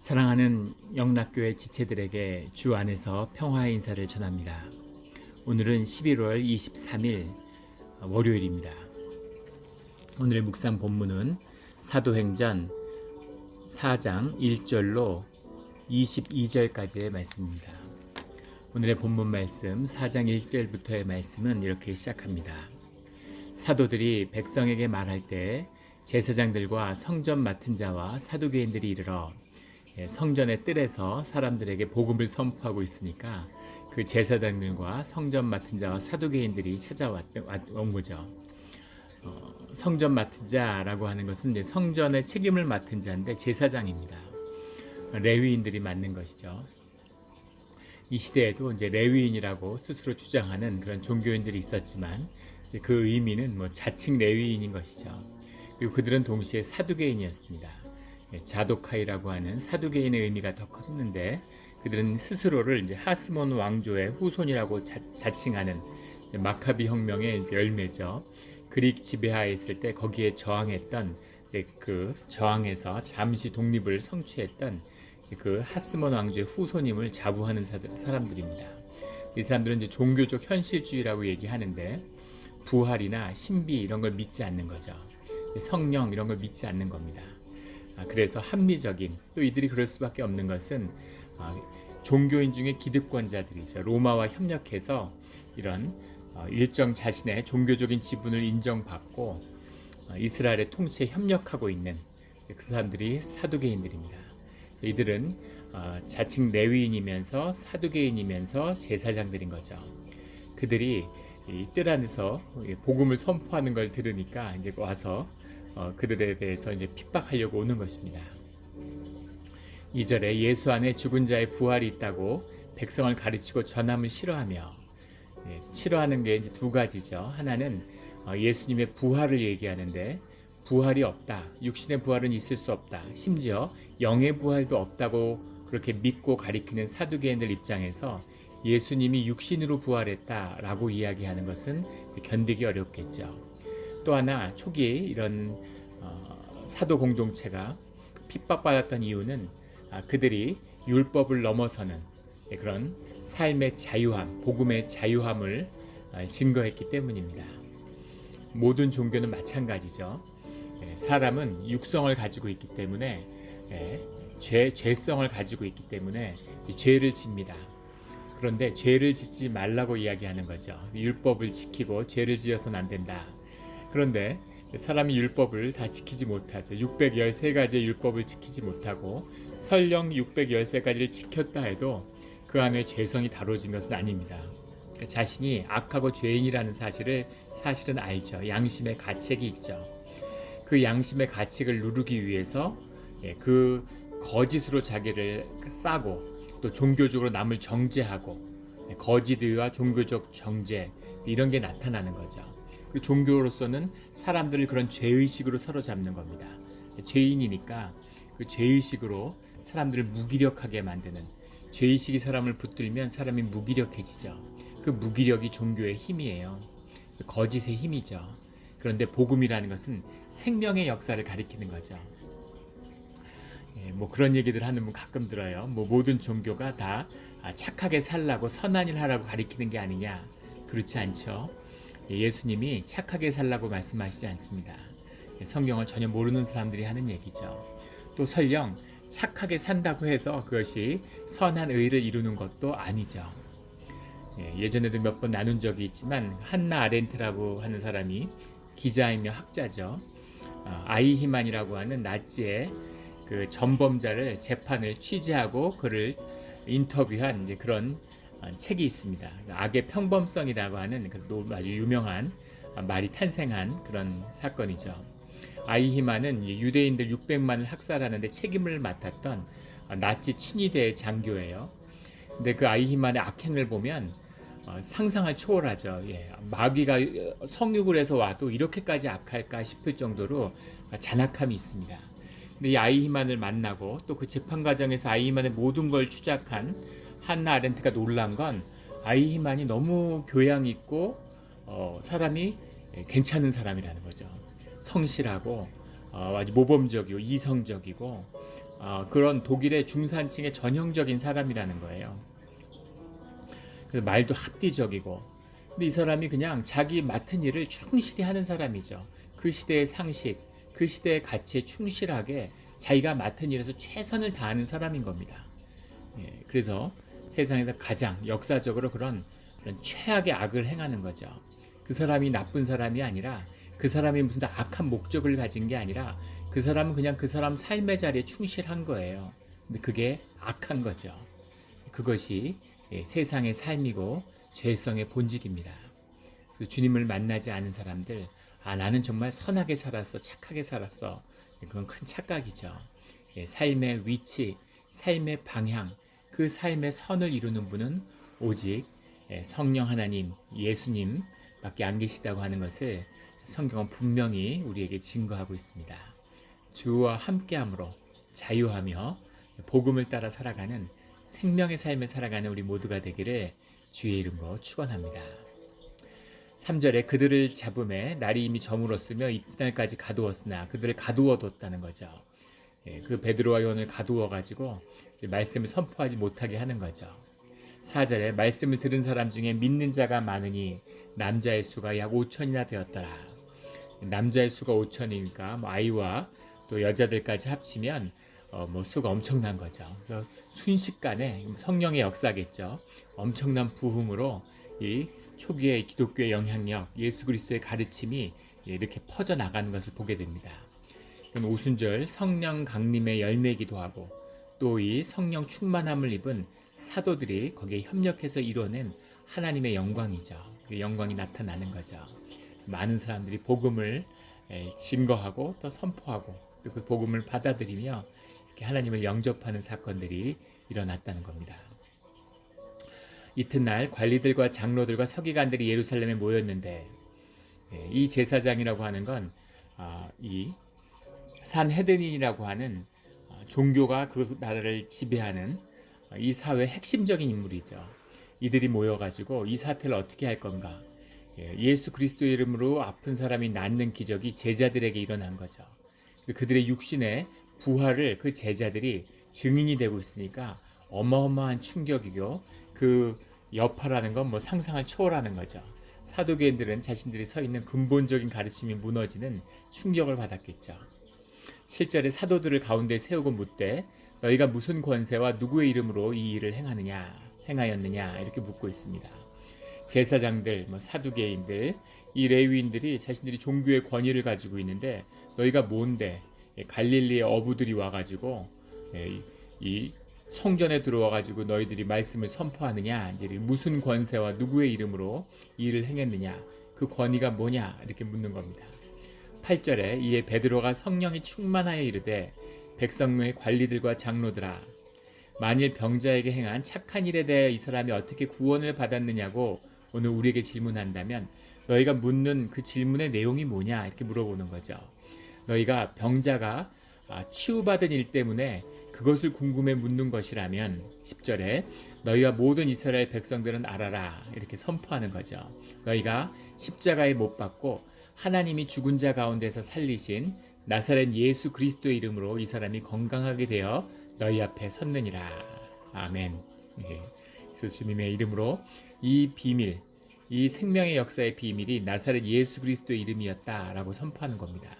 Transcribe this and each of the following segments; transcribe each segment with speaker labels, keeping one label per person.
Speaker 1: 사랑하는 영락교회 지체들에게 주 안에서 평화의 인사를 전합니다. 오늘은 11월 23일 월요일입니다. 오늘의 묵상 본문은 사도행전 4장 1절로 22절까지의 말씀입니다. 오늘의 본문 말씀 4장 1절부터의 말씀은 이렇게 시작합니다. 사도들이 백성에게 말할 때 제사장들과 성전 맡은 자와 사두개인들이 이르러 성전의 뜰에서 사람들에게 복음을 선포하고 있으니까 그 제사장들과 성전 맡은 자와 사두개인들이 찾아온 거죠. 성전 맡은 자라고 하는 것은 이제 성전의 책임을 맡은 자인데 제사장입니다. 레위인들이 맡는 것이죠. 이 시대에도 이제 레위인이라고 스스로 주장하는 그런 종교인들이 있었지만 이제 그 의미는 자칭 레위인인 것이죠. 그리고 그들은 동시에 사두개인이었습니다. 자도카이라고 하는 사두개인의 의미가 더 컸는데 그들은 스스로를 이제 하스몬 왕조의 후손이라고 자칭하는 마카비 혁명의 이제 열매죠. 그릭 지배하에 있을 때 거기에 저항했던 이제 그 저항에서 잠시 독립을 성취했던 그 하스몬 왕조의 후손임을 자부하는 사람들입니다. 이 사람들은 이제 종교적 현실주의라고 얘기하는데 부활이나 신비 이런 걸 믿지 않는 거죠. 성령 이런 걸 믿지 않는 겁니다. 그래서 합리적인, 또 이들이 그럴 수밖에 없는 것은 종교인 중에 기득권자들이죠. 로마와 협력해서 이런 일정 자신의 종교적인 지분을 인정받고 이스라엘의 통치에 협력하고 있는 그 사람들이 사두개인들입니다. 이들은 자칭 레위인이면서 사두개인이면서 제사장들인 거죠. 그들이 이 뜰 안에서 복음을 선포하는 걸 들으니까 이제 와서 그들에 대해서 이제 핍박하려고 오는 것입니다. 2절에 예수 안에 죽은 자의 부활이 있다고 백성을 가르치고 전함을 싫어하며, 싫어하는 게 이제 두 가지죠. 하나는 예수님의 부활을 얘기하는데 부활이 없다. 육신의 부활은 있을 수 없다. 심지어 영의 부활도 없다고 그렇게 믿고 가리키는 사두개인들 입장에서 예수님이 육신으로 부활했다라고 이야기하는 것은 견디기 어렵겠죠. 또 하나 초기 이런 사도 공동체가 핍박받았던 이유는 그들이 율법을 넘어서는 그런 삶의 자유함, 복음의 자유함을 증거했기 때문입니다. 모든 종교는 마찬가지죠. 사람은 육성을 가지고 있기 때문에 죄성을 가지고 있기 때문에 죄를 집니다. 그런데 죄를 짓지 말라고 이야기하는 거죠. 율법을 지키고 죄를 지어서는 안 된다. 그런데 사람이 율법을 다 지키지 못하죠. 613가지의 율법을 지키지 못하고 설령 613가지를 지켰다 해도 그 안에 죄성이 다뤄진 것은 아닙니다. 그러니까 자신이 악하고 죄인이라는 사실은 알죠. 양심의 가책이 있죠. 그 양심의 가책을 누르기 위해서 그 거짓으로 자기를 싸고 또 종교적으로 남을 정죄하고 거짓의와 종교적 정죄 이런 게 나타나는 거죠. 그 종교로서는 사람들을 그런 죄의식으로 사로잡는 겁니다. 죄인이니까 그 죄의식으로 사람들을 무기력하게 만드는, 죄의식이 사람을 붙들면 사람이 무기력해지죠. 그 무기력이 종교의 힘이에요. 거짓의 힘이죠. 그런데 복음이라는 것은 생명의 역사를 가리키는 거죠. 그런 얘기들 하는 분 가끔 들어요. 모든 종교가 다 착하게 살라고 선한 일 하라고 가리키는 게 아니냐. 그렇지 않죠. 예수님이 착하게 살라고 말씀하시지 않습니다. 성경을 전혀 모르는 사람들이 하는 얘기죠. 또 설령 착하게 산다고 해서 그것이 선한 의를 이루는 것도 아니죠. 예전에도 몇 번 나눈 적이 있지만 한나 아렌트라고 하는 사람이 기자이며 학자죠. 아이히만이라고 하는 나치의 그 전범자를 재판을 취재하고 그를 인터뷰한 이제 그런 책이 있습니다. 악의 평범성이라고 하는 아주 유명한 말이 탄생한 그런 사건이죠. 아이히만은 유대인들 600만을 학살하는데 책임을 맡았던 나치 친위대 장교예요. 근데 그 아이히만의 악행을 보면 상상을 초월하죠. 마귀가 성육을 해서 와도 이렇게까지 악할까 싶을 정도로 잔악함이 있습니다. 근데 이 아이히만을 만나고 또 그 재판 과정에서 아이히만의 모든 걸 추적한 한나 아렌트가 놀란 건 아이히만이 너무 교양 있고 사람이 괜찮은 사람이라는 거죠. 성실하고 아주 모범적이고 이성적이고 그런 독일의 중산층의 전형적인 사람이라는 거예요. 그래서 말도 합리적이고, 근데 이 사람이 그냥 자기 맡은 일을 충실히 하는 사람이죠. 그 시대의 상식, 그 시대의 가치에 충실하게 자기가 맡은 일에서 최선을 다하는 사람인 겁니다. 그래서 세상에서 가장 역사적으로 그런 최악의 악을 행하는 거죠. 그 사람이 나쁜 사람이 아니라, 그 사람이 무슨 악한 목적을 가진 게 아니라, 그 사람은 그냥 그 사람 삶의 자리에 충실한 거예요. 근데 그게 악한 거죠. 그것이 세상의 삶이고 죄성의 본질입니다. 주님을 만나지 않은 사람들, 나는 정말 선하게 살았어, 착하게 살았어. 그건 큰 착각이죠. 삶의 위치, 삶의 방향, 그 삶의 선을 이루는 분은 오직 성령 하나님, 예수님 밖에 안 계시다고 하는 것을 성경은 분명히 우리에게 증거하고 있습니다. 주와 함께함으로 자유하며 복음을 따라 살아가는 생명의 삶을 살아가는 우리 모두가 되기를 주의 이름으로 축원합니다. 3절에 그들을 잡음에 날이 이미 저물었으며 이튿날까지 가두었으나 그들을 가두어뒀다는 거죠. 그 베드로와 요한을 가두어가지고 말씀을 선포하지 못하게 하는 거죠. 4절에 말씀을 들은 사람 중에 믿는 자가 많으니 남자의 수가 약 5천이나 되었더라. 남자의 수가 5천이니까 아이와 또 여자들까지 합치면 수가 엄청난 거죠. 그래서 순식간에 성령의 역사겠죠. 엄청난 부흥으로 이 초기의 기독교의 영향력, 예수 그리스도의 가르침이 이렇게 퍼져나가는 것을 보게 됩니다. 이건 오순절 성령 강림의 열매이기도 하고 또 이 성령 충만함을 입은 사도들이 거기에 협력해서 이뤄낸 하나님의 영광이죠. 그 영광이 나타나는 거죠. 많은 사람들이 복음을 증거하고 또 선포하고 또 그 복음을 받아들이며 이렇게 하나님을 영접하는 사건들이 일어났다는 겁니다. 이튿날 관리들과 장로들과 서기관들이 예루살렘에 모였는데 이 제사장이라고 하는 건 이 산헤드린이라고 하는 종교가 그 나라를 지배하는 이 사회의 핵심적인 인물이죠. 이들이 모여가지고 이 사태를 어떻게 할 건가. 예수 그리스도 이름으로 아픈 사람이 낫는 기적이 제자들에게 일어난 거죠. 그들의 육신의 부활을 그 제자들이 증인이 되고 있으니까 어마어마한 충격이고 그 여파라는 건 상상을 초월하는 거죠. 사도계인들은 자신들이 서 있는 근본적인 가르침이 무너지는 충격을 받았겠죠. 7절에 사도들을 가운데 세우고 묻되 너희가 무슨 권세와 누구의 이름으로 이 일을 행하였느냐 이렇게 묻고 있습니다. 제사장들, 사두개인들, 이 레위인들이 자신들이 종교의 권위를 가지고 있는데 너희가 뭔데 갈릴리의 어부들이 와가지고 이 성전에 들어와가지고 너희들이 말씀을 선포하느냐, 이제 무슨 권세와 누구의 이름으로 이 일을 행했느냐, 그 권위가 뭐냐 이렇게 묻는 겁니다. 8절에 이에 베드로가 성령이 충만하여 이르되 백성의 관리들과 장로들아 만일 병자에게 행한 착한 일에 대해 이 사람이 어떻게 구원을 받았느냐고 오늘 우리에게 질문한다면 너희가 묻는 그 질문의 내용이 뭐냐 이렇게 물어보는 거죠. 너희가 병자가 치유받은 일 때문에 그것을 궁금해 묻는 것이라면 10절에 너희와 모든 이스라엘 백성들은 알아라 이렇게 선포하는 거죠. 너희가 십자가에 못 박고 하나님이 죽은 자 가운데서 살리신 나사렛 예수 그리스도의 이름으로 이 사람이 건강하게 되어 너희 앞에 섰느니라. 아멘. 그래서 주님의 이름으로 이 비밀, 이 생명의 역사의 비밀이 나사렛 예수 그리스도의 이름이었다라고 선포하는 겁니다.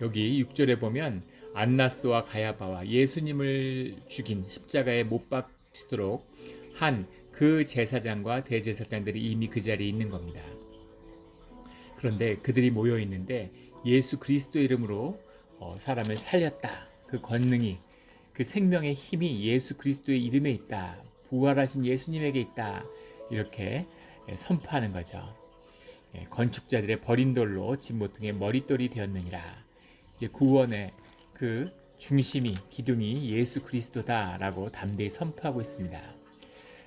Speaker 1: 여기 6절에 보면 안나스와 가야바와 예수님을 죽인 십자가에 못 박도록 한 그 제사장과 대제사장들이 이미 그 자리에 있는 겁니다. 그런데 그들이 모여 있는데 예수 그리스도 이름으로 사람을 살렸다. 그 권능이, 그 생명의 힘이 예수 그리스도의 이름에 있다. 부활하신 예수님에게 있다. 이렇게 선포하는 거죠. 건축자들의 버린 돌로 집 모퉁이의 머릿돌이 되었느니라. 이제 구원의 그 중심이, 기둥이 예수 그리스도다라고 담대히 선포하고 있습니다.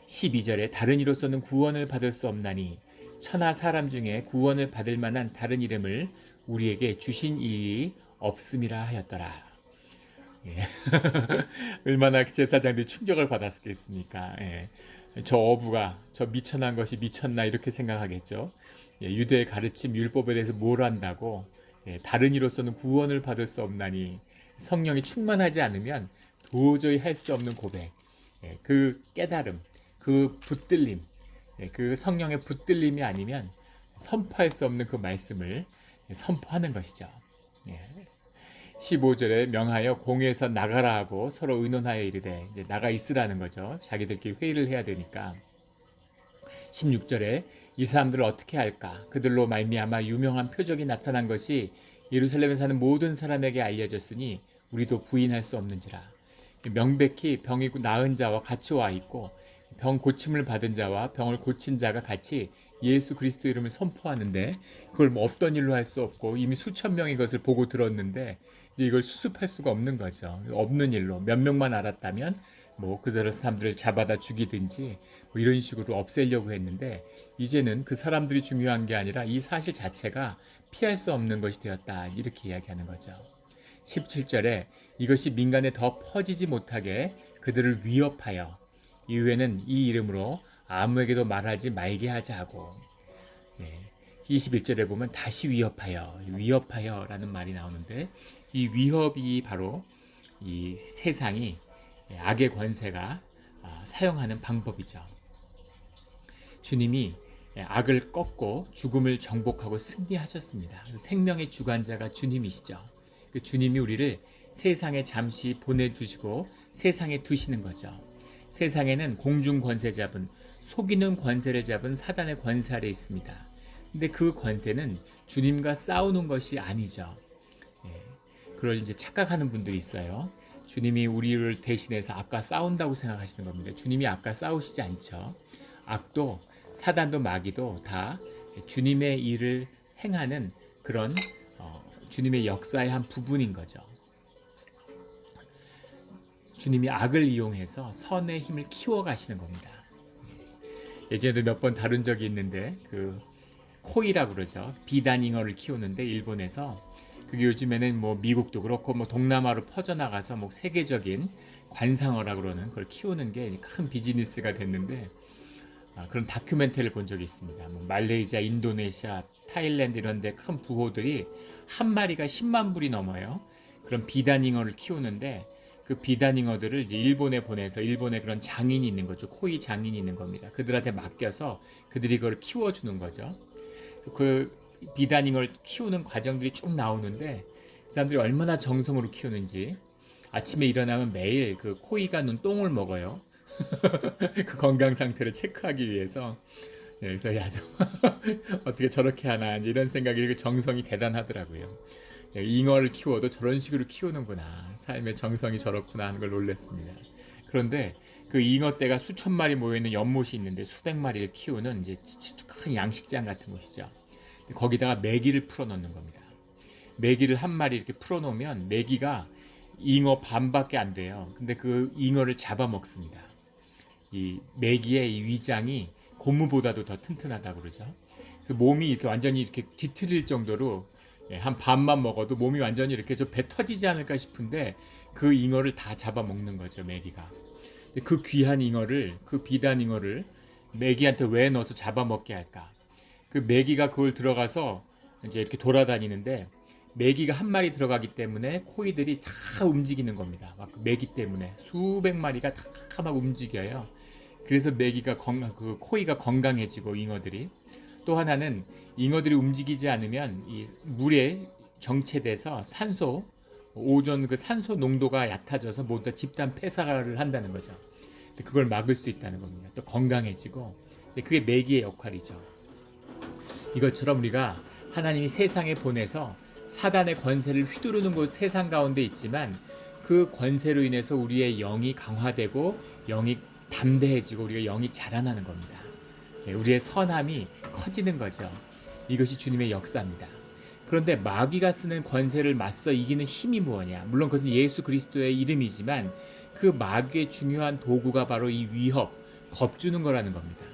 Speaker 1: 12절에 다른 이로서는 구원을 받을 수 없나니 천하 사람 중에 구원을 받을 만한 다른 이름을 우리에게 주신 이이 없음이라 하였더라. 얼마나 제사장들이 충격을 받았겠습니까? 저 어부가 저 미천한 것이 미쳤나 이렇게 생각하겠죠. 유대의 가르침 율법에 대해서 뭘 안다고 다른 이로서는 구원을 받을 수 없나니 성령이 충만하지 않으면 도저히 할 수 없는 고백, 그 깨달음, 그 붙들림, 그 성령의 붙들림이 아니면 선포할 수 없는 그 말씀을 선포하는 것이죠. 15절에 명하여 공회에서 나가라 하고 서로 의논하여 이르되, 이제 나가 있으라는 거죠. 자기들끼리 회의를 해야 되니까. 16절에 이 사람들을 어떻게 할까? 그들로 말미암아 유명한 표적이 나타난 것이 예루살렘에 사는 모든 사람에게 알려졌으니 우리도 부인할 수 없는지라. 명백히 병이 나은 자와 같이 와 있고 병 고침을 받은 자와 병을 고친 자가 같이 예수 그리스도 이름을 선포하는데, 그걸 뭐 없던 일로 할 수 없고 이미 수천 명이 그것을 보고 들었는데 이제 이걸 수습할 수가 없는 거죠. 없는 일로 몇 명만 알았다면 뭐 그들 사람들을 잡아다 죽이든지 뭐 이런 식으로 없애려고 했는데, 이제는 그 사람들이 중요한 게 아니라 이 사실 자체가 피할 수 없는 것이 되었다, 이렇게 이야기하는 거죠. 17절에 이것이 민간에 더 퍼지지 못하게 그들을 위협하여 이후에는 이 이름으로 아무에게도 말하지 말게 하자 하고, 21절에 보면 다시 위협하여라는 말이 나오는데, 이 위협이 바로 이 세상이, 악의 권세가 사용하는 방법이죠. 주님이 악을 꺾고 죽음을 정복하고 승리하셨습니다. 생명의 주관자가 주님이시죠. 그 주님이 우리를 세상에 잠시 보내두시고 세상에 두시는 거죠. 세상에는 공중 권세 잡은, 속이는 권세를 잡은 사단의 권세 아래 있습니다. 근데 그 권세는 주님과 싸우는 것이 아니죠. 그걸 이제 착각하는 분들이 있어요. 주님이 우리를 대신해서 악과 싸운다고 생각하시는 겁니다. 주님이 악과 싸우시지 않죠. 악도 사단도 마귀도 다 주님의 일을 행하는 그런 주님의 역사의 한 부분인 거죠. 주님이 악을 이용해서 선의 힘을 키워가시는 겁니다. 예전에도 몇 번 다룬 적이 있는데, 그 코이라고 그러죠. 비단잉어를 키우는데 일본에서, 그게 요즘에는 뭐 미국도 그렇고 뭐 동남아로 퍼져나가서 뭐 세계적인 관상어라고 그러는 그걸 키우는 게 큰 비즈니스가 됐는데, 그런 다큐멘터리를 본 적이 있습니다. 뭐 말레이시아, 인도네시아, 타일랜드 이런 데 큰 부호들이 한 마리가 10만 불이 넘어요. 그런 비단잉어를 키우는데, 그 비단잉어들을 이제 일본에 보내서, 일본에 그런 장인이 있는 거죠. 코이 장인이 있는 겁니다. 그들한테 맡겨서 그들이 그걸 키워주는 거죠. 그 비단잉어를 키우는 과정들이 쭉 나오는데, 그 사람들이 얼마나 정성으로 키우는지, 아침에 일어나면 매일 그 코이가 눈 똥을 먹어요. 그 건강 상태를 체크하기 위해서. 그래서 야, 어떻게 저렇게 하나, 이런 생각이, 정성이 대단하더라고요. 잉어를 키워도 저런 식으로 키우는구나, 삶의 정성이 저렇구나 하는 걸 놀랐습니다. 그런데 그 잉어떼가 수천 마리 모여있는 연못이 있는데 수백 마리를 키우는 이제 큰 양식장 같은 곳이죠. 거기다가 메기를 풀어놓는 겁니다. 메기를 한 마리 이렇게 풀어놓으면 메기가 잉어 반밖에 안 돼요. 근데 그 잉어를 잡아먹습니다. 이 메기의 이 위장이 고무보다도 더 튼튼하다고 그러죠. 그 몸이 이렇게 완전히 이렇게 뒤틀릴 정도로, 한 반만 먹어도 몸이 완전히 이렇게 좀 배 터지지 않을까 싶은데 그 잉어를 다 잡아먹는 거죠, 메기가. 그 귀한 잉어를, 그 비단 잉어를 메기한테 왜 넣어서 잡아먹게 할까? 그 메기가 그걸 들어가서 이제 이렇게 돌아다니는데, 메기가 한 마리 들어가기 때문에 코이들이 다 움직이는 겁니다. 막 메기 때문에 수백 마리가 다 막 움직여요. 그래서 메기가 그 코이가 건강해지고, 잉어들이. 또 하나는 잉어들이 움직이지 않으면 이 물에 정체돼서 오존 그 산소 농도가 얕아져서 모두 다 집단 폐사를 한다는 거죠. 그걸 막을 수 있다는 겁니다. 또 건강해지고, 그게 메기의 역할이죠. 이것처럼 우리가 하나님이 세상에 보내서 사단의 권세를 휘두르는 곳 세상 가운데 있지만, 그 권세로 인해서 우리의 영이 강화되고 영이 담대해지고 우리가 영이 자라나는 겁니다. 우리의 선함이 커지는 거죠. 이것이 주님의 역사입니다. 그런데 마귀가 쓰는 권세를 맞서 이기는 힘이 무엇이냐? 물론 그것은 예수 그리스도의 이름이지만 그 마귀의 중요한 도구가 바로 이 위협, 겁주는 거라는 겁니다.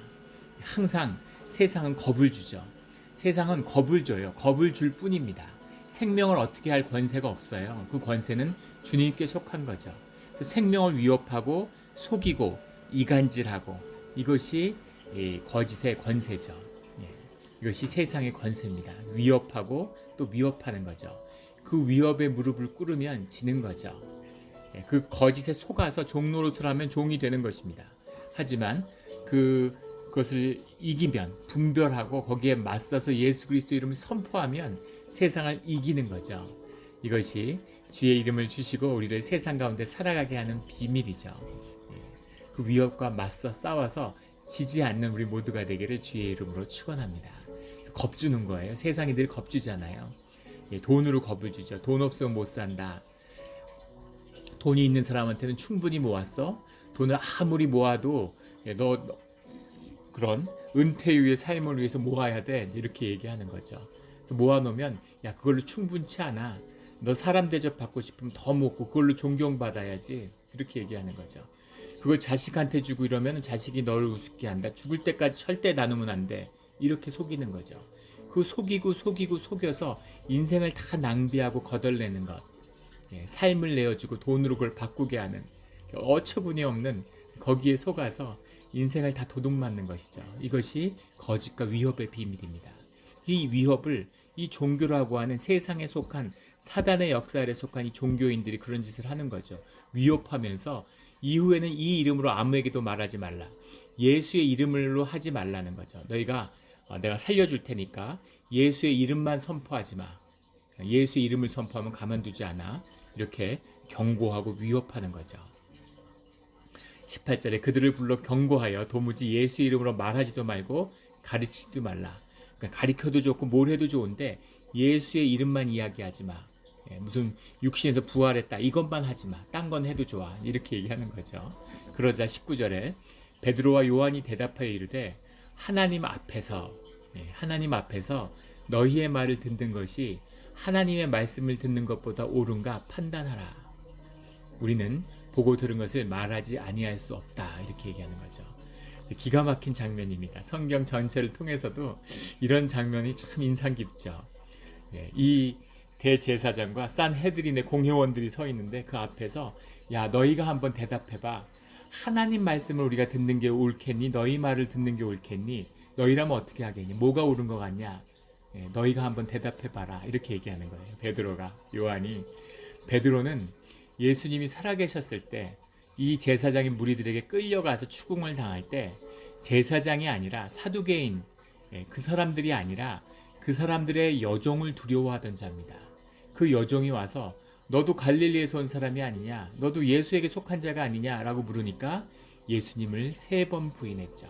Speaker 1: 항상 세상은 겁을 주죠. 세상은 겁을 줘요. 겁을 줄 뿐입니다. 생명을 어떻게 할 권세가 없어요. 그 권세는 주님께 속한 거죠. 그래서 생명을 위협하고 속이고 이간질하고, 이것이 거짓의 권세죠. 이것이 세상의 권세입니다. 위협하고 또 위협하는 거죠. 그 위협에 무릎을 꿇으면 지는 거죠. 그 거짓에 속아서 종노릇을 하면 종이 되는 것입니다. 하지만 그것을 이기면, 분별하고 거기에 맞서서 예수 그리스도 이름을 선포하면 세상을 이기는 거죠. 이것이 주의 이름을 주시고 우리를 세상 가운데 살아가게 하는 비밀이죠. 그 위협과 맞서 싸워서 지지 않는 우리 모두가 되기를 주의 이름으로 축원합니다. 겁주는 거예요. 세상이 늘 겁주잖아요. 돈으로 겁을 주죠. 돈 없으면 못 산다. 돈이 있는 사람한테는 충분히 모았어. 돈을 아무리 모아도 너 그런 은퇴 이후의 삶을 위해서 모아야 돼. 이렇게 얘기하는 거죠. 그래서 모아놓으면 야 그걸로 충분치 않아. 너 사람 대접 받고 싶으면 더 먹고 그걸로 존경받아야지. 이렇게 얘기하는 거죠. 그걸 자식한테 주고 이러면 자식이 너를 우습게 한다. 죽을 때까지 절대 나누면 안 돼. 이렇게 속이는 거죠. 그 속여서 인생을 다 낭비하고 거덜내는 것. 삶을 내어주고 돈으로 그걸 바꾸게 하는 어처구니 없는 거기에 속아서 인생을 다 도둑맞는 것이죠. 이것이 거짓과 위협의 비밀입니다. 이 위협을 이 종교라고 하는 세상에 속한 사단의 역사 아래 속한 이 종교인들이 그런 짓을 하는 거죠. 위협하면서 이후에는 이 이름으로 아무에게도 말하지 말라. 예수의 이름으로 하지 말라는 거죠. 너희가 내가 살려줄 테니까 예수의 이름만 선포하지 마. 예수의 이름을 선포하면 가만두지 않아. 이렇게 경고하고 위협하는 거죠. 18절에 그들을 불러 경고하여 도무지 예수 이름으로 말하지도 말고 가르치지도 말라. 그러니까 가르쳐도 좋고 뭘 해도 좋은데 예수의 이름만 이야기하지 마. 무슨 육신에서 부활했다 이것만 하지 마. 딴 건 해도 좋아. 이렇게 얘기하는 거죠. 그러자 19절에 베드로와 요한이 대답하여 이르되 하나님 앞에서 너희의 말을 듣는 것이 하나님의 말씀을 듣는 것보다 옳은가 판단하라. 우리는 보고 들은 것을 말하지 아니할 수 없다. 이렇게 얘기하는 거죠. 기가 막힌 장면입니다. 성경 전체를 통해서도 이런 장면이 참 인상 깊죠. 이 대제사장과 산헤드린의 공회원들이 서 있는데 그 앞에서 야 너희가 한번 대답해봐. 하나님 말씀을 우리가 듣는 게 옳겠니? 너희 말을 듣는 게 옳겠니? 너희라면 어떻게 하겠니? 뭐가 옳은 것 같냐? 너희가 한번 대답해봐라. 이렇게 얘기하는 거예요. 베드로가 요한이. 베드로는 예수님이 살아계셨을 때 이 제사장인 무리들에게 끌려가서 추궁을 당할 때 제사장이 아니라 사두개인 그 사람들이 아니라 그 사람들의 여종을 두려워하던 자입니다. 그 여종이 와서 너도 갈릴리에서 온 사람이 아니냐? 너도 예수에게 속한 자가 아니냐? 라고 물으니까 예수님을 3번 부인했죠.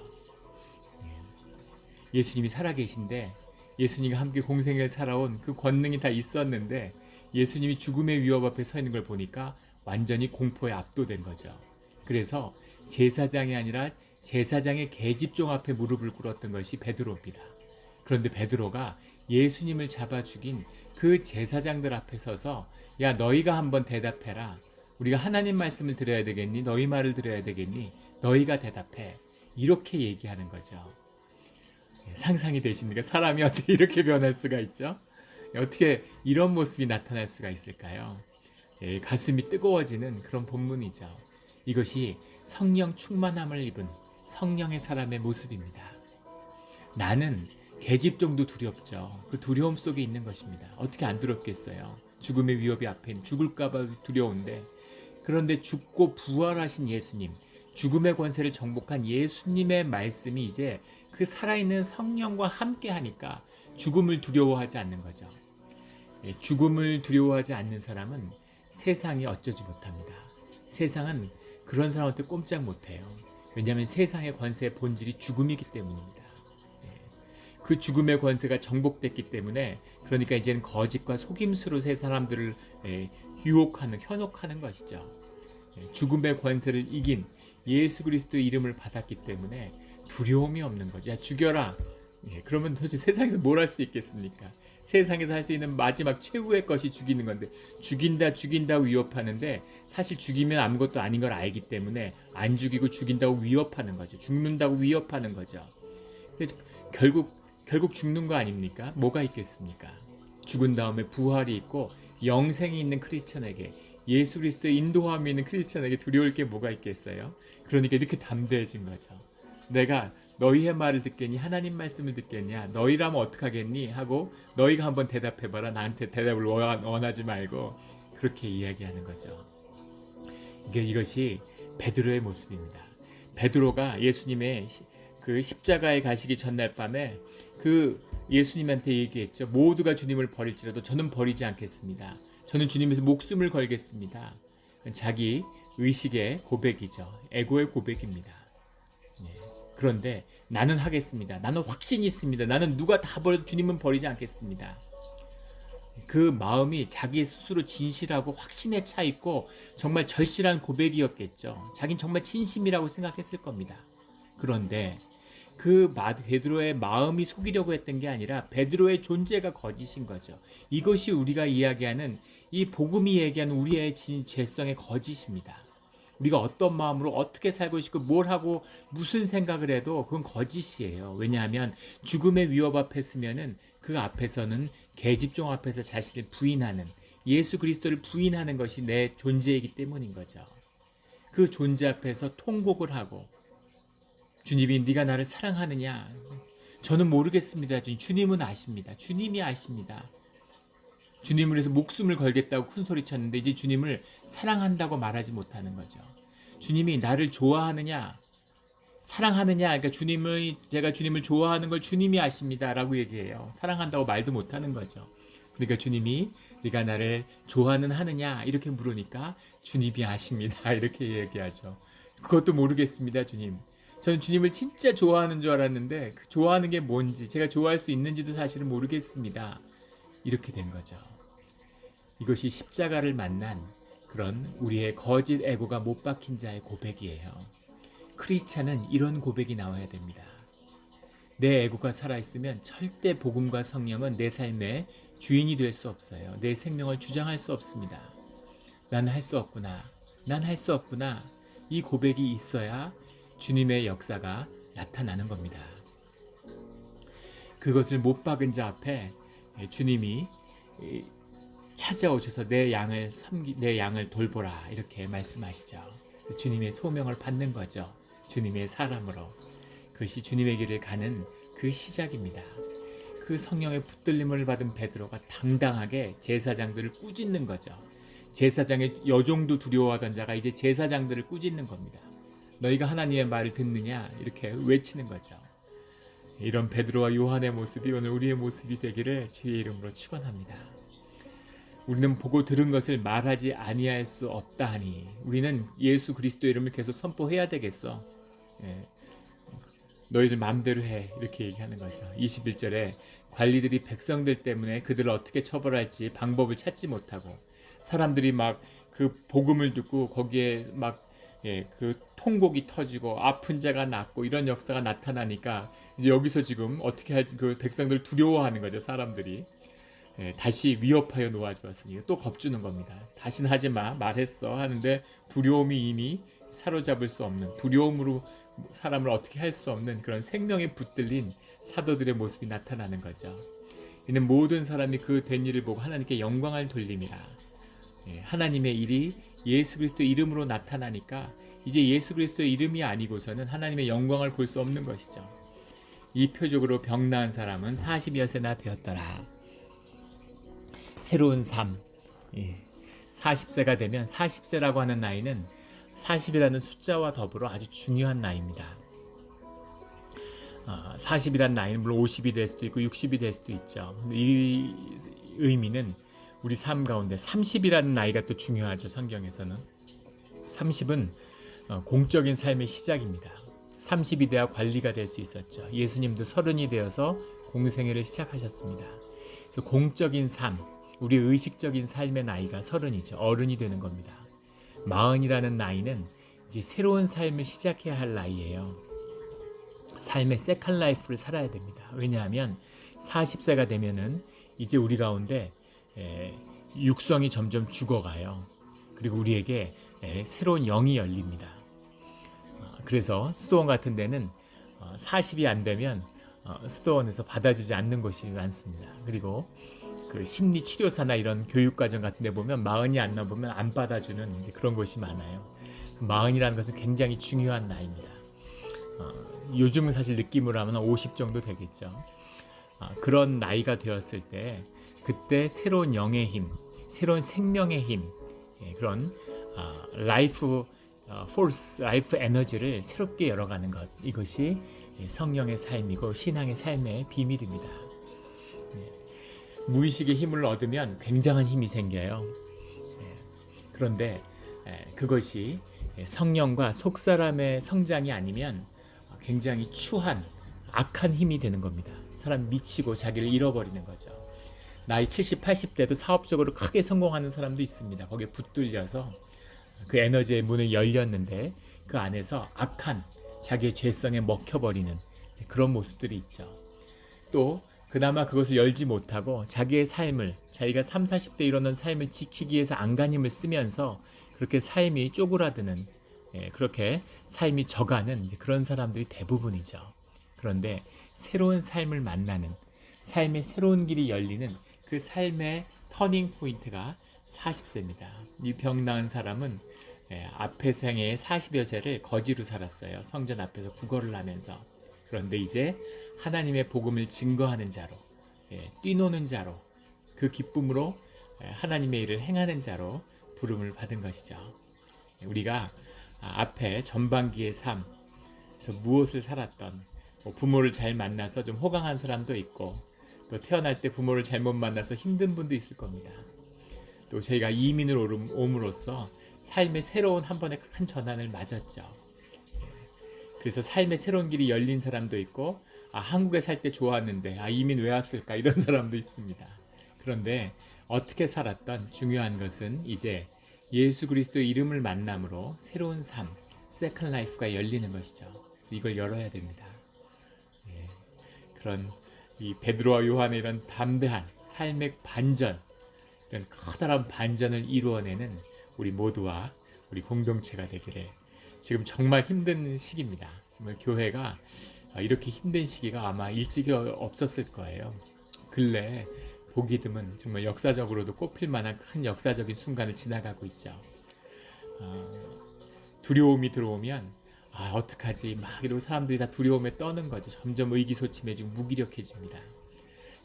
Speaker 1: 예수님이 살아계신데 예수님과 함께 공생을 살아온 그 권능이 다 있었는데 예수님이 죽음의 위협 앞에 서 있는 걸 보니까 완전히 공포에 압도된 거죠. 그래서 제사장이 아니라 제사장의 계집종 앞에 무릎을 꿇었던 것이 베드로입니다. 그런데 베드로가 예수님을 잡아 죽인 그 제사장들 앞에 서서 야 너희가 한번 대답해라. 우리가 하나님 말씀을 들어야 되겠니? 너희 말을 들어야 되겠니? 너희가 대답해. 이렇게 얘기하는 거죠. 상상이 되십니까? 사람이 어떻게 이렇게 변할 수가 있죠? 어떻게 이런 모습이 나타날 수가 있을까요? 가슴이 뜨거워지는 그런 본문이죠. 이것이 성령 충만함을 입은 성령의 사람의 모습입니다. 나는 계집종도 두렵죠. 그 두려움 속에 있는 것입니다. 어떻게 안 두렵겠어요? 죽음의 위협이 앞에 죽을까 봐 두려운데 그런데 죽고 부활하신 예수님, 죽음의 권세를 정복한 예수님의 말씀이 이제 그 살아있는 성령과 함께 하니까 죽음을 두려워하지 않는 거죠. 죽음을 두려워하지 않는 사람은 세상이 어쩌지 못합니다. 세상은 그런 사람한테 꼼짝 못해요. 왜냐하면 세상의 권세의 본질이 죽음이기 때문입니다. 그 죽음의 권세가 정복됐기 때문에 그러니까 이제는 거짓과 속임수로 세 사람들을 유혹하는, 현혹하는 것이죠. 죽음의 권세를 이긴 예수 그리스도의 이름을 받았기 때문에 두려움이 없는 거죠. 야 죽여라. 그러면 도대체 세상에서 뭘 할 수 있겠습니까? 세상에서 할 수 있는 마지막 최후의 것이 죽이는 건데 죽인다 위협하는데 사실 죽이면 아무것도 아닌 걸 알기 때문에 안 죽이고 죽인다고 위협하는 거죠. 죽는다고 위협하는 거죠. 결국 죽는 거 아닙니까? 뭐가 있겠습니까? 죽은 다음에 부활이 있고 영생이 있는 크리스천에게 예수 그리스도의 인도함이 있는 크리스천에게 두려울 게 뭐가 있겠어요? 그러니까 이렇게 담대해진 거죠. 내가 너희의 말을 듣겠니? 하나님 말씀을 듣겠냐? 너희라면 어떡하겠니? 하고 너희가 한번 대답해봐라. 나한테 대답을 원하지 말고 그렇게 이야기하는 거죠. 이것이 베드로의 모습입니다. 베드로가 예수님의 그 십자가에 가시기 전날 밤에 그 예수님한테 얘기했죠. 모두가 주님을 버릴지라도 저는 버리지 않겠습니다. 저는 주님에서 목숨을 걸겠습니다. 자기 의식의 고백이죠. 에고의 고백입니다. 네. 그런데 나는 하겠습니다. 나는 확신이 있습니다. 나는 누가 다 버려도 주님은 버리지 않겠습니다. 그 마음이 자기 스스로 진실하고 확신에 차 있고 정말 절실한 고백이었겠죠. 자긴 정말 진심이라고 생각했을 겁니다. 그런데 그 베드로의 마음이 속이려고 했던 게 아니라 베드로의 존재가 거짓인 거죠. 이것이 우리가 이야기하는 이 복음이 얘기하는 우리의 죄성의 거짓입니다. 우리가 어떤 마음으로 어떻게 살고 싶고 뭘 하고 무슨 생각을 해도 그건 거짓이에요. 왜냐하면 죽음의 위협 앞에 서면은 그 앞에서는 계집종 앞에서 자신을 부인하는 예수 그리스도를 부인하는 것이 내 존재이기 때문인 거죠. 그 존재 앞에서 통곡을 하고 주님이 네가 나를 사랑하느냐? 저는 모르겠습니다. 주님은 아십니다. 주님이 아십니다. 주님을 위해서 목숨을 걸겠다고 큰 소리 쳤는데 이제 주님을 사랑한다고 말하지 못하는 거죠. 주님이 나를 좋아하느냐? 사랑하느냐? 그러니까 제가 주님을 좋아하는 걸 주님이 아십니다라고 얘기해요. 사랑한다고 말도 못하는 거죠. 그러니까 주님이 네가 나를 좋아는 하느냐? 이렇게 물으니까 주님이 아십니다. 이렇게 얘기하죠. 그것도 모르겠습니다, 주님. 저는 주님을 진짜 좋아하는 줄 알았는데 그 좋아하는 게 뭔지 제가 좋아할 수 있는지도 사실은 모르겠습니다. 이렇게 된 거죠. 이것이 십자가를 만난 그런 우리의 거짓 에고가 못 박힌 자의 고백이에요. 크리스찬은 이런 고백이 나와야 됩니다. 내 에고가 살아있으면 절대 복음과 성령은 내 삶의 주인이 될 수 없어요. 내 생명을 주장할 수 없습니다. 난 할 수 없구나. 난 할 수 없구나. 이 고백이 있어야 주님의 역사가 나타나는 겁니다. 그것을 못 박은 자 앞에 주님이 찾아오셔서 내 양을 돌보라 이렇게 말씀하시죠. 주님의 소명을 받는 거죠. 주님의 사람으로. 그것이 주님의 길을 가는 그 시작입니다. 그 성령의 붙들림을 받은 베드로가 당당하게 제사장들을 꾸짖는 거죠. 제사장의 여종도 두려워하던 자가 이제 제사장들을 꾸짖는 겁니다. 너희가 하나님의 말을 듣느냐 이렇게 외치는 거죠. 이런 베드로와 요한의 모습이 오늘 우리의 모습이 되기를 주의 이름으로 축원합니다. 우리는 보고 들은 것을 말하지 아니할 수 없다 하니 우리는 예수 그리스도 이름을 계속 선포해야 되겠어. 너희들 마음대로 해 이렇게 얘기하는 거죠. 21절에 관리들이 백성들 때문에 그들을 어떻게 처벌할지 방법을 찾지 못하고 사람들이 막 그 복음을 듣고 거기에 막 그 통곡이 터지고 아픈 자가 낫고 이런 역사가 나타나니까 이제 여기서 지금 어떻게 할지 그 백성들 두려워하는 거죠. 사람들이 다시 위협하여 놓아주었으니 또 겁주는 겁니다. 다시는 하지 마 말했어 하는데 두려움이 이미 사로잡을 수 없는 두려움으로 사람을 어떻게 할 수 없는 그런 생명에 붙들린 사도들의 모습이 나타나는 거죠. 이는 모든 사람이 그 된 일을 보고 하나님께 영광을 돌림이라. 하나님의 일이 예수 그리스도의 이름으로 나타나니까 이제 예수 그리스도의 이름이 아니고서는 하나님의 영광을 볼 수 없는 것이죠. 이 표적으로 병 나은 사람은 40여세나 되었더라. 새로운 삶. 40세가 되면 40세라고 하는 나이는 40이라는 숫자와 더불어 아주 중요한 나이입니다. 40이라는 나이는 물론 50이 될 수도 있고 60이 될 수도 있죠. 이 의미는 우리 삶 가운데 30이라는 나이가 또 중요하죠. 성경에서는 30은 공적인 삶의 시작입니다. 30이 돼야 관리가 될 수 있었죠. 예수님도 30이 되어서 공생애를 시작하셨습니다. 그래서 공적인 삶, 우리 의식적인 삶의 나이가 30이죠. 어른이 되는 겁니다. 40이라는 나이는 이제 새로운 삶을 시작해야 할 나이예요. 삶의 세컨 라이프를 살아야 됩니다. 왜냐하면 40세가 되면은 이제 우리 가운데 육성이 점점 죽어가요. 그리고 우리에게 새로운 영이 열립니다. 그래서 수도원 같은 데는 40이 안 되면 수도원에서 받아주지 않는 곳이 많습니다. 그리고 그 심리치료사나 이런 교육과정 같은 데 보면 40이 안 넘으면 안 받아주는 이제 그런 곳이 많아요. 40이라는 것은 굉장히 중요한 나이입니다. 요즘은 사실 느낌으로 하면 50 정도 되겠죠. 그런 나이가 되었을 때 그때 새로운 영의 힘, 새로운 생명의 힘, 그런 라이프 포스, 라이프 에너지를 새롭게 열어가는 것, 이것이 성령의 삶이고 신앙의 삶의 비밀입니다. 무의식의 힘을 얻으면 굉장한 힘이 생겨요. 그런데 그것이 성령과 속사람의 성장이 아니면 굉장히 추한 악한 힘이 되는 겁니다. 사람 미치고 자기를 잃어버리는 거죠. 나이 70, 80대도 사업적으로 크게 성공하는 사람도 있습니다. 거기에 붙들려서 그 에너지의 문을 열렸는데 그 안에서 악한 자기의 죄성에 먹혀버리는 그런 모습들이 있죠. 또 그나마 그것을 열지 못하고 자기의 삶을, 자기가 30, 40대 이루는 삶을 지키기 위해서 안간힘을 쓰면서 그렇게 삶이 쪼그라드는, 그렇게 삶이 져가는 그런 사람들이 대부분이죠. 그런데 새로운 삶을 만나는, 삶의 새로운 길이 열리는 그 삶의 터닝 포인트가 40세입니다. 이 병 나은 사람은 앞의 생애의 40여 세를 거지로 살았어요. 성전 앞에서 구걸을 하면서. 그런데 이제 하나님의 복음을 증거하는 자로, 뛰노는 자로, 그 기쁨으로 하나님의 일을 행하는 자로 부름을 받은 것이죠. 우리가 앞에 전반기의 삶, 그래서 무엇을 살았던, 부모를 잘 만나서 좀 호강한 사람도 있고, 또 태어날 때 부모를 잘못 만나서 힘든 분도 있을 겁니다. 또 저희가 이민을 옴으로써 삶의 새로운 한 번의 큰 전환을 맞았죠. 그래서 삶의 새로운 길이 열린 사람도 있고, 한국에 살 때 좋았는데 이민 왜 왔을까 이런 사람도 있습니다. 그런데 어떻게 살았던 중요한 것은 이제 예수 그리스도의 이름을 만남으로 새로운 삶, 세컨 라이프가 열리는 것이죠. 이걸 열어야 됩니다. 그런 이 베드로와 요한의 이런 담대한 삶의 반전, 이런 커다란 반전을 이루어내는 우리 모두와 우리 공동체가 되기를. 지금 정말 힘든 시기입니다. 정말 교회가 이렇게 힘든 시기가 아마 일찍이 없었을 거예요. 근래 보기 드문 정말 역사적으로도 꼽힐 만한 큰 역사적인 순간을 지나가고 있죠. 두려움이 들어오면 어떡하지 막 이러고 사람들이 다 두려움에 떠는 거죠. 점점 의기소침해지고 무기력해집니다.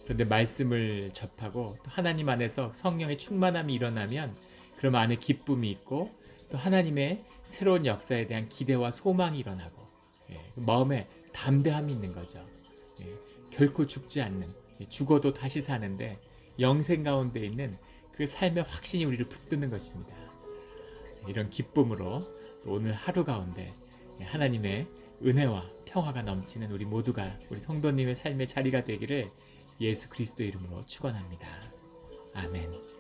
Speaker 1: 그런데 말씀을 접하고 또 하나님 안에서 성령의 충만함이 일어나면 그럼 안에 기쁨이 있고 또 하나님의 새로운 역사에 대한 기대와 소망이 일어나고 마음에 담대함이 있는 거죠. 결코 죽지 않는, 죽어도 다시 사는데 영생 가운데 있는 그 삶의 확신이 우리를 붙드는 것입니다. 이런 기쁨으로 또 오늘 하루 가운데 하나님의 은혜와 평화가 넘치는 우리 모두가 우리 성도님의 삶의 자리가 되기를 예수 그리스도 이름으로 축원합니다. 아멘.